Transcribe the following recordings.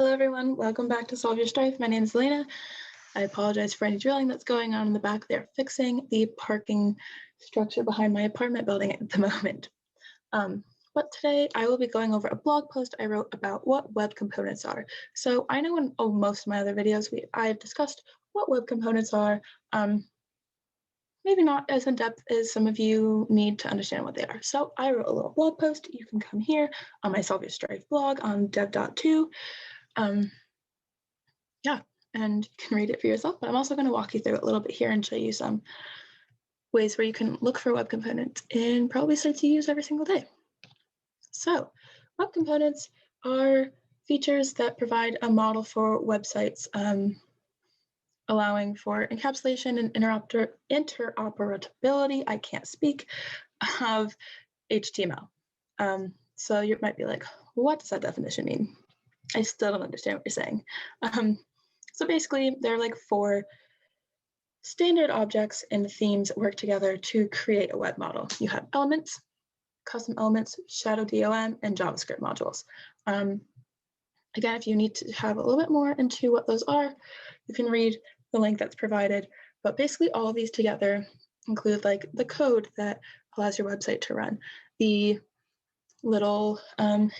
Hello everyone, welcome back to Solve Your Strife. My name is Elena. I apologize for any drilling that's going on in the back. They're fixing the parking structure behind my apartment building at the moment. But today I will be going over a blog post I wrote about what web components are. So I know in most of my other videos I've discussed what web components are, maybe not as in depth as some of you need to understand what they are. So I wrote a little blog post. You can come here on my Solve Your Strife blog on dev.to. And you can read it for yourself, but I'm also going to walk you through it a little bit here and show you some ways where you can look for web components and probably sites you use every single day. So web components are features that provide a model for websites, allowing for encapsulation and interoperability, I can't speak, of HTML. So you might be like, what does that definition mean? I still don't understand what you're saying. So basically, there are like 4 standard objects and themes that work together to create a web model. You have elements, custom elements, shadow DOM, and JavaScript modules. Again, if you need to have a little bit more into what those are, you can read the link that's provided. But basically, all of these together include like the code that allows your website to run, the little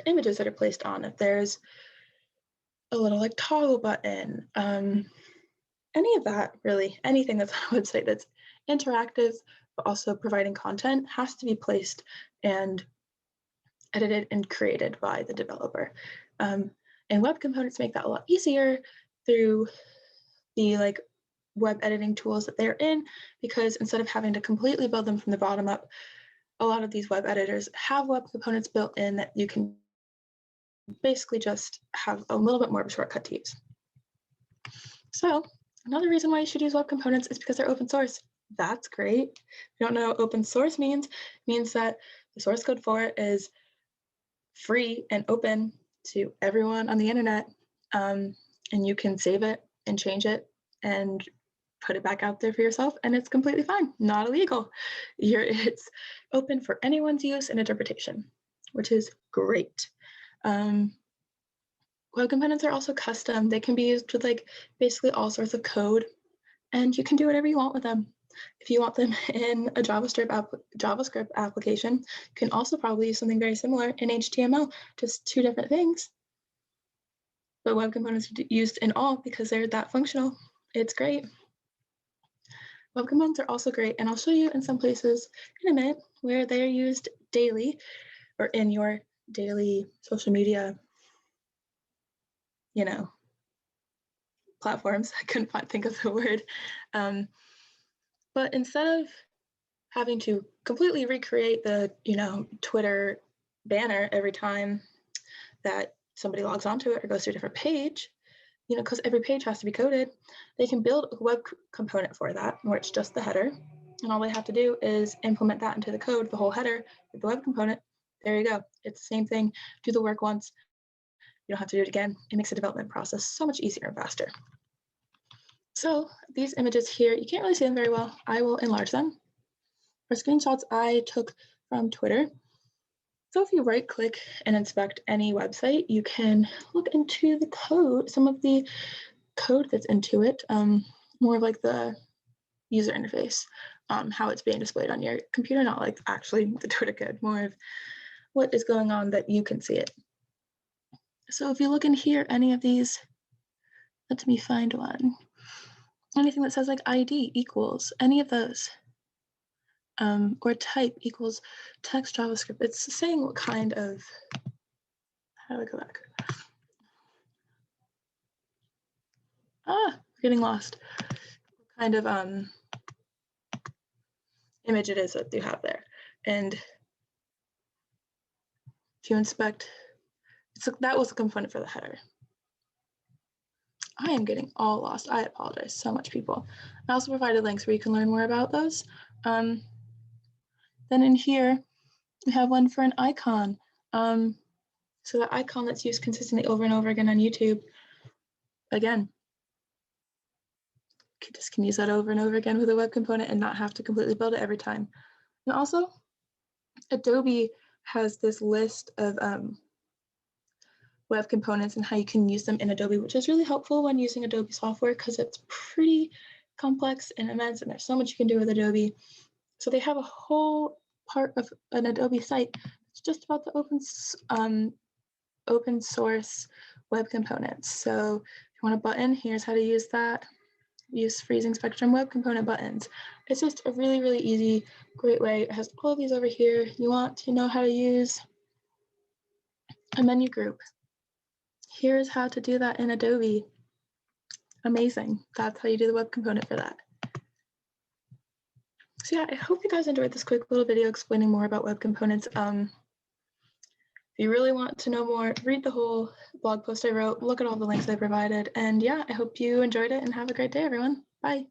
images that are placed on it. There's a little like toggle button, any of that really, anything that's on a website that's interactive, but also providing content has to be placed and edited and created by the developer. And web components make that a lot easier through the like web editing tools that they're in, because instead of having to completely build them from the bottom up, a lot of these web editors have web components built in that you can basically just have a little bit more of a shortcut to use. So another reason why you should use web components is because they're open source. That's great. If you don't know what open source means that the source code for it is free and open to everyone on the internet, and you can save it and change it and put it back out there for yourself, and it's completely fine, not illegal. It's open for anyone's use and interpretation, which is great. Web components are also custom. They can be used with like basically all sorts of code, and you can do whatever you want with them. If you want them in a JavaScript application, you can also probably use something very similar in HTML, just 2 different things. But web components are used in all because they're that functional. It's great. Web components are also great, and I'll show you in some places in a minute where they are used daily or in your daily social media, platforms. I couldn't think of the word. But instead of having to completely recreate the, Twitter banner every time that somebody logs onto it or goes to a different page, because every page has to be coded, they can build a web component for that, where it's just the header. And all they have to do is implement that into the code, the whole header, with the web component. There you go. It's the same thing. Do the work once. You don't have to do it again. It makes the development process so much easier and faster. So these images here, you can't really see them very well. I will enlarge them. For screenshots I took from Twitter. So if you right click and inspect any website, you can look into the code, some of the code that's into it, more of like the user interface, how it's being displayed on your computer, not like actually the Twitter code, more of what is going on that you can see it. So if you look in here, any of these, let me find one. Anything that says like ID equals any of those, or type equals text JavaScript. It's saying what kind of, how do I go back? We're getting lost. What kind of image it is that you have there. And if you inspect, that was the component for the header. I am getting all lost. I apologize so much, people. I also provided links where you can learn more about those. Then in here, we have one for an icon. So the icon that's used consistently over and over again on YouTube, again, you just can use that over and over again with a web component and not have to completely build it every time. And also, Adobe has this list of web components and how you can use them in Adobe, which is really helpful when using Adobe software because it's pretty complex and immense, and there's so much you can do with Adobe. So they have a whole part of an Adobe site. It's just about the open source web components. So if you want a button, here's how to use that. Use freezing spectrum web component buttons. It's just a really, really easy, great way. It has all of these over here. You want to know how to use a menu group. Here's how to do that in Adobe. Amazing. That's how you do the web component for that. So yeah, I hope you guys enjoyed this quick little video explaining more about web components. If you really want to know more, read the whole blog post I wrote, look at all the links I provided, and yeah, I hope you enjoyed it and have a great day, everyone. Bye.